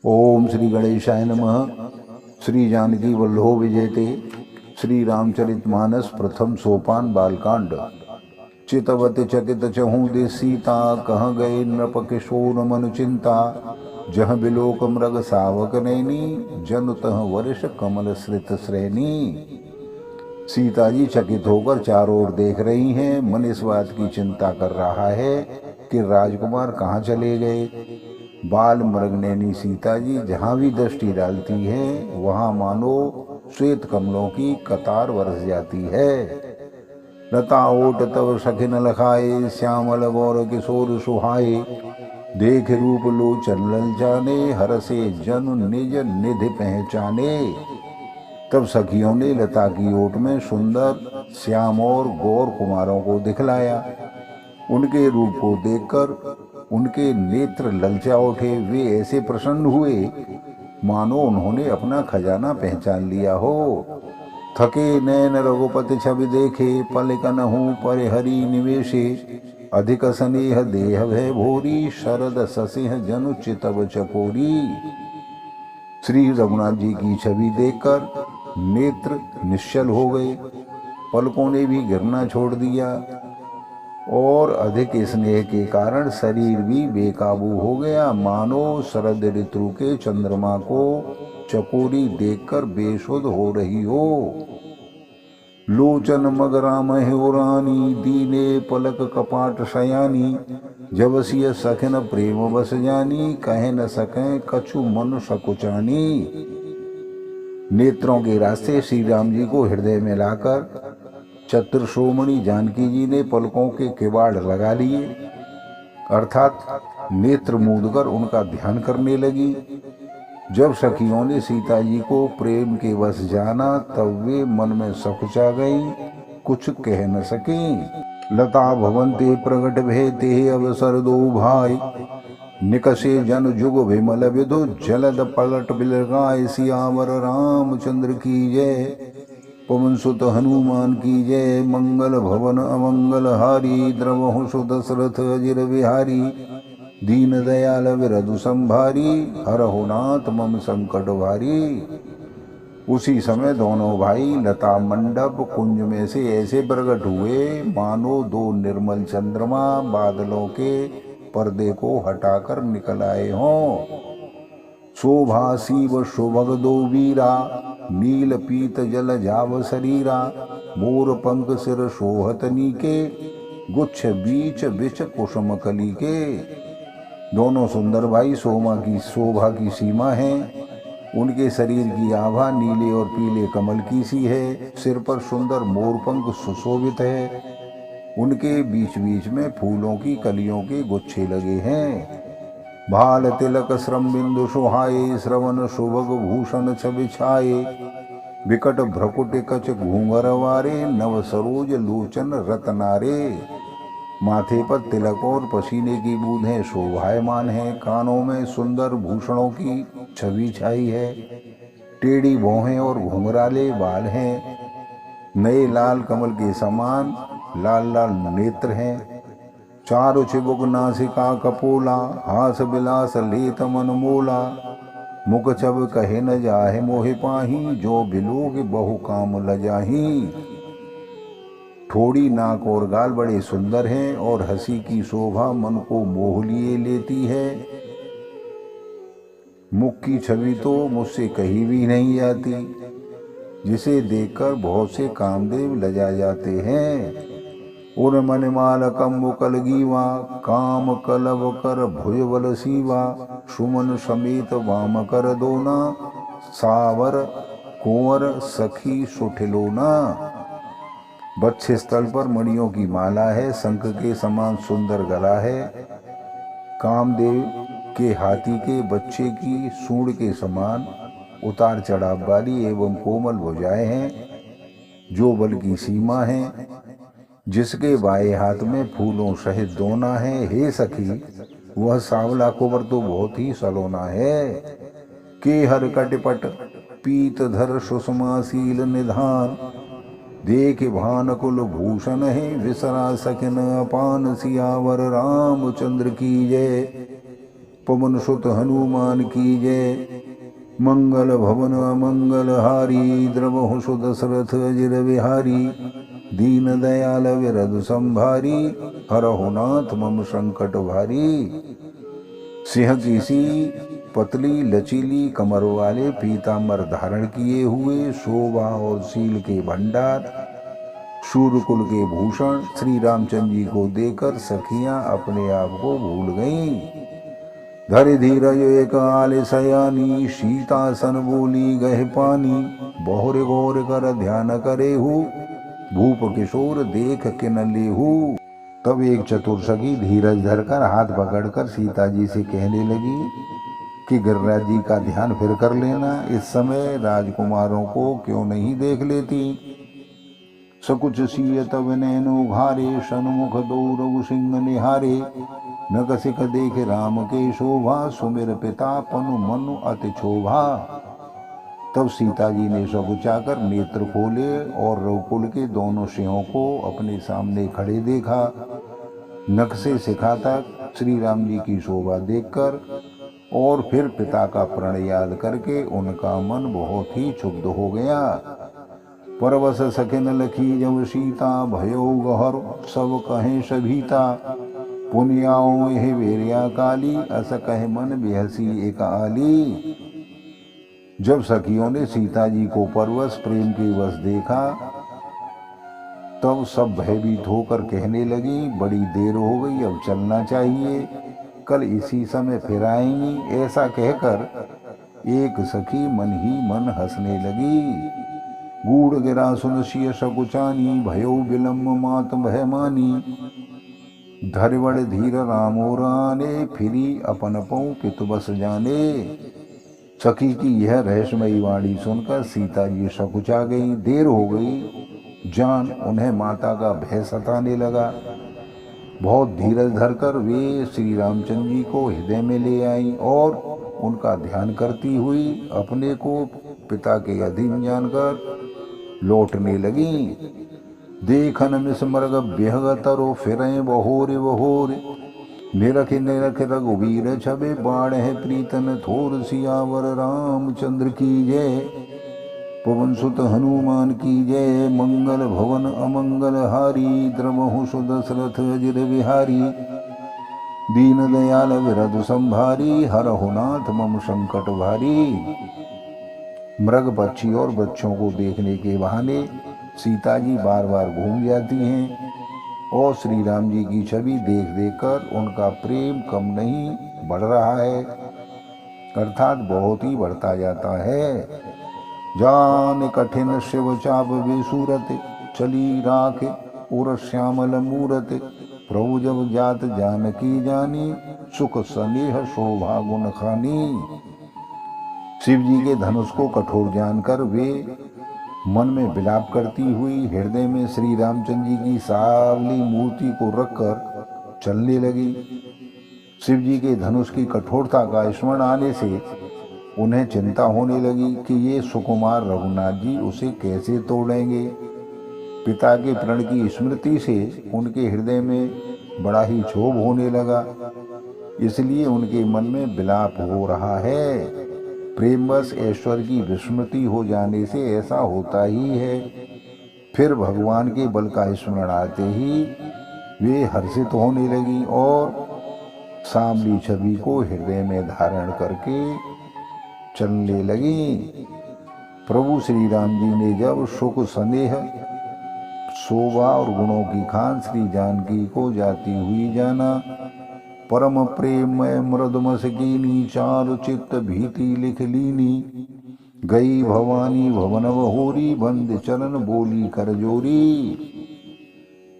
ओम श्री गणेशाय नमः। श्री जानकी वल्लभो विजयते। श्री रामचरितमानस प्रथम सोपान बालकांड। चितवत चकित चहु दे सीता, कह गए नृप किशोर मनु चिंता। जह बिलोक मृग सावक नैनी, जन तह वर्ष कमल श्रित श्रेणी। सीता जी चकित होकर चारों ओर देख रही हैं। मन इस बात की चिंता कर रहा है कि राजकुमार कहाँ चले गए। बाल मृगनैनी सीता जी जहाँ भी दृष्टि डालती है वहाँ मानो श्वेत कमलों की कतार बरस जाती है। लता ओट तव सखिन लखाए, श्यामल गौर किशोर सुहाए। देख रूप लोचन ललचाने, हरसे जन निज निधि पहचाने। तब सखियों ने लता की ओट में सुंदर श्याम और गौर कुमारों को दिखलाया। उनके रूप को देखकर उनके नेत्र ललचा उठे। वे ऐसे प्रसन्न हुए मानो उन्होंने अपना खजाना पहचान लिया हो। थके नैन रघुपति छवि देखे, पलक नहु पर हरि निवेशे। अधिक स्नेह देह भय भोरी, शरद ससिह जनु चितव चकोरी। श्री रघुनाथ जी की छवि देखकर नेत्र निश्चल हो गए, पलकों ने भी गिरना छोड़ दिया और अधिक स्नेह के कारण शरीर भी बेकाबू हो गया। मानो शरद ऋतु के चंद्रमा को चकोरी देखकर बेसुध हो रही हो। लोचन मगराम है रानी, दीने पलक कपाट शयानी। जबसिय सखन प्रेम बस जानी, कह न सकें कछु मन सकुचानी। नेत्रों के रास्ते श्री राम जी को हृदय में लाकर चतुर्श्रोमणी जानकी जी ने पलकों के किवाड़ लगा लिए, अर्थात नेत्र मूंद कर उनका ध्यान करने लगी। जब सखियों ने सीता जी को प्रेम के वश जाना तब वे मन में सकुचा गई, कुछ कह न सकी। लता भवंते प्रगट भेते, अवसर दो भाई। निकसे जन जुग विमल विधु, जलद पलट बिलगाय। सियावर रामचंद्र की जय, पवन सुत हनुमान की जय। मंगल भवन अमंगल हारी, द्रवहु सुत दशरथ अजिर बिहारी। दीन दयाल विरधु संभारी, हरहु नाथ मम संकट भारी। उसी समय दोनों भाई लता मंडप कुंज में से ऐसे प्रकट हुए मानो दो निर्मल चंद्रमा बादलों के पर्दे को हटाकर निकल आए हों। शोभा शिव शोभग दो वीरा, नील पीत जल जाव शरीरा। मोर पंख सिर शोहत नीके, गुच्छ बीच बिच कुसुम कली के। दोनों सुंदर भाई शोभा की सीमा है। उनके शरीर की आभा नीले और पीले कमल की सी है। सिर पर सुंदर मोरपंख सुशोभित है। उनके बीच बीच में फूलों की कलियों के गुच्छे लगे हैं। भाल तिलक श्रम बिंदु सुहाए, श्रवण सुभग भूषण छवि छाए। विकट भ्रकुट कच घूंघर वारे, नव सरोज लोचन रतनारे। माथे पर तिलक और पसीने की बूंदें शोभायमान हैं। कानों में सुंदर भूषणों की छवि छाई है। टेढ़ी भौहें और घुंघराले बाल हैं। नए लाल कमल के समान लाल लाल नेत्र हैं। चारु चिबुक नासिका कपोला, हास बिलास लेत मन मोला। मुख छब कहे न जाहे मोहि पाही, जो बिलोग बहु काम लजाही। ठोड़ी नाक और गाल बड़े सुंदर हैं और हंसी की शोभा मन को मोह लिए लेती है। मुख की छवि तो मुझसे कही भी नहीं जाती, जिसे देखकर बहुत से कामदेव लजा जाते हैं। उर मनमाल कम्बु कलगीवा, काम कलव कर भुजबल सीवा। सुमन समेत वाम कर दोना, सावर कुंवर सखी सुठिलोना। वक्ष स्थल पर मणियों की माला है। शंख के समान सुंदर गला है। कामदेव के हाथी के बच्चे की सूंड के समान उतार चढ़ाव वाली एवं कोमल भुजाएं हैं, जो बल की सीमा है। जिसके बाएं हाथ में फूलों सहित दोना है। हे सखी, वह सांवला कुंवर तो बहुत ही सलोना है। के हर कटपट पीत धर सुषमाशील निधान। देख भानुकुल भूषण है, विसरा सकिन अपान। सियावर रामचंद्र की जय, पवन सुत हनुमान की जय। मंगल भवन अमंगल हारी, द्रवहु सुदशरथ अजिर बिहारी। दीन दयाल विरद संभारी, हरहु नाथ मम संकट भारी। सिंह की सी पतली लचीली कमर वाले पीताम्बर धारण किए हुए, शोभा और शील के भंडार, सूर्यकुल के भूषण श्री रामचंद्र जी को देखकर सखियां अपने आप को भूल गईं। धरि धीरज एक आले सयानी, सीतासन बोली गह पानी। बहुर गौर कर ध्यान करे हु, भूप किशोर देख के न लेहू। तब एक चतुर सखी धीरज धरकर हाथ पकड़कर सीता जी से कहने लगी कि गिरिराज जी का ध्यान फिर कर लेना, इस समय राजकुमारों को क्यों नहीं देख लेती। सकुच सिय तब नैनो घारे, सन्मुख दो रघु सिंह निहारे। न कसिक देख राम के शोभा, सुमिर पिता पनु मनु अति क्षोभा। तब सीता जी ने सकुचाकर नेत्र खोले और रघुकुल के दोनों सिंहों को अपने सामने खड़े देखा। नख से शिखा तक श्री राम जी की शोभा देखकर और फिर पिता का प्रण याद करके उनका मन बहुत ही क्षुब्ध हो गया। परवश सखिन लखी जब सीता, भयो गहर सब कहें सभीता। पुनियाओ यह वेरिया काली, अस कह मन बेहसी एक आली। जब सखियों ने सीता जी को परवश प्रेम के वश देखा, तब सब भयभीत होकर कहने लगी, बड़ी देर हो गई, अब चलना चाहिए, कल इसी समय फिर आएंगी। ऐसा कहकर एक सखी मन ही मन हंसने लगी। गूढ़ गिरा सुन सिय सकुचानी, भयो विलम्ब मात भय मानी। धरिवड़ धीर रामो राने, फिरी अपन पौ पितु बस जाने। सखी की यह रहस्यमयी वाणी सुनकर सीता जी सकुचा गई। देर हो गई जान उन्हें माता का भय सताने लगा। बहुत धीरज धरकर वे श्री रामचंद्र जी को हृदय में ले आई और उनका ध्यान करती हुई अपने को पिता के अधीन जानकर लौटने लगी। देखन मिसमर्ग बेहगतरो, फिरें बहोरे बहोरे। निरख निरख रघुवीर छबे, बाण है प्रीतन थोर। सियावर रामचंद्र की जय, पवन सुत हनुमान की जय। मंगल भवन अमंगल हारी, द्रवहु सुदशरथ अजिर बिहारी। दीन दयाल विरद संभारी, हरहु नाथ मम संकट भारी। मृग पक्षी और वृक्षों को देखने के बहाने सीता जी बार बार घूम जाती हैं और श्री राम जी की छवि देख देख कर उनका प्रेम कम नहीं बढ़ रहा है, अर्थात बहुत ही बढ़ता जाता है। जान कठिन शिव चाप बेसूरत, चली राख उर श्यामल मूरत। प्रभु जब जात जानकी जानी, सुख स्नेह शोभा गुण खानी। शिव जी के धनुष को कठोर जानकर वे मन में विलाप करती हुई हृदय में श्री रामचंद्र जी की सावली मूर्ति को रखकर चलने लगी। शिव जी के धनुष की कठोरता का स्मरण आने से उन्हें चिंता होने लगी कि ये सुकुमार रघुनाथ जी उसे कैसे तोड़ेंगे। पिता के प्रण की स्मृति से उनके हृदय में बड़ा ही क्षोभ होने लगा, इसलिए उनके मन में विलाप हो रहा है। प्रेमवश ऐश्वर्य की विस्मृति हो जाने से ऐसा होता ही है। फिर भगवान के बल का स्मरण आते ही वे हर्षित होने लगी और सांवली छवि को हृदय में धारण करके चलने लगी। प्रभु श्री राम जी ने जब सुख स्नेह शोभा और गुणों की खान श्री जानकी को जाती हुई जाना, परम प्रेम मृदमस कीनी। चारु चित्त भीति लिख लीनी, गई भवानी भवन बहोरी। बंद चरण बोली कर जोरी।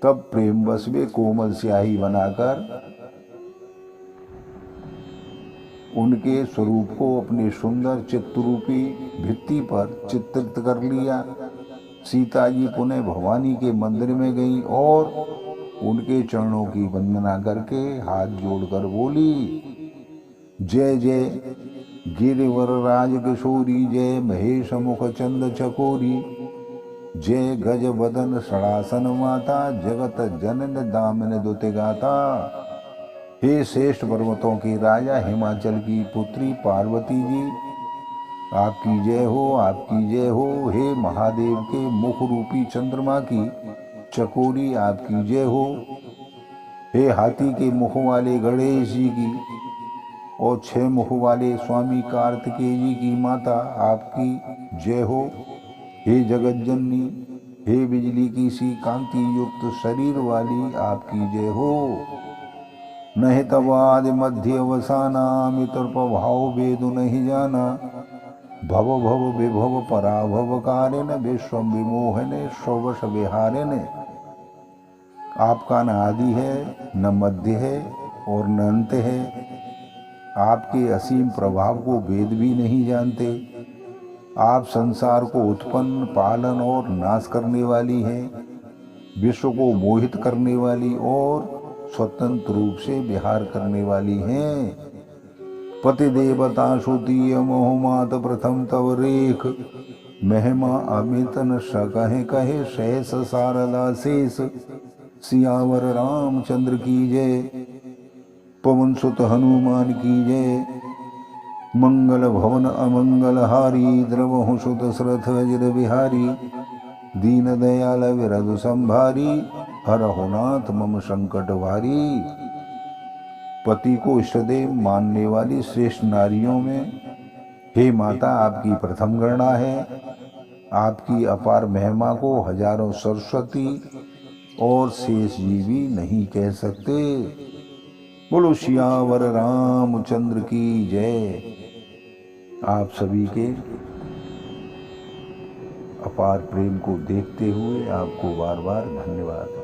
तब प्रेम बस में कोमल स्याही बनाकर उनके स्वरूप को अपने सुंदर चित्तरूपी भित्ति पर चित्रित कर लिया। सीता जी पुनः भवानी के मंदिर में गई और उनके चरणों की वंदना करके हाथ जोड़कर बोली, जय जय गिरिवर राज किशोरी। जय महेश मुख चंद चकोरी। जय गज बदन सड़ासन माता, जगत जनन दामिन दुति गाता। हे श्रेष्ठ पर्वतों के राजा हिमाचल की पुत्री पार्वती जी, आपकी जय हो, आपकी जय हो। हे महादेव के मुख रूपी चंद्रमा की चकोरी, आपकी जय हो। हे हाथी के मुख वाले गणेश जी की और 6 मुख वाले स्वामी कार्तिकेय जी की माता, आपकी जय हो। हे जगत जननी, हे बिजली की सी कांति युक्त शरीर वाली, आपकी जय हो। नहीं तब आदि मध्य अवसाना, मित्र भाव वेद नहीं जाना। भव भव विभव पराभव कारिण, विश्व विमोहने स्वश विहारिण। आपका न आदि है, न मध्य है और न अंत है। आपके असीम प्रभाव को वेद भी नहीं जानते। आप संसार को उत्पन्न, पालन और नाश करने वाली हैं, विश्व को मोहित करने वाली और स्वतंत्र रूप से विहार करने वाली हैं। पति देवता श्रुतीय मोहमात प्रथम तव रेख, महिमा अमित न सकहे कहे शेष शारदा शेष। सियावर रामचंद्र की जय, पवन सुत हनुमान की जय। मंगल भवन अमंगल हारी, द्रवहु सुत श्रथ अजर बिहारी। दीन दयाल विरद संभारी, हरहु नाथ मम संकट भारी। पति को इष्टदेव मानने वाली श्रेष्ठ नारियों में हे माता आपकी प्रथम गणना है। आपकी अपार महिमा को हजारों सरस्वती और शेष जीवी नहीं कह सकते। बोलो सियावर रामचंद्र की जय। आप सभी के अपार प्रेम को देखते हुए आपको बार बार धन्यवाद।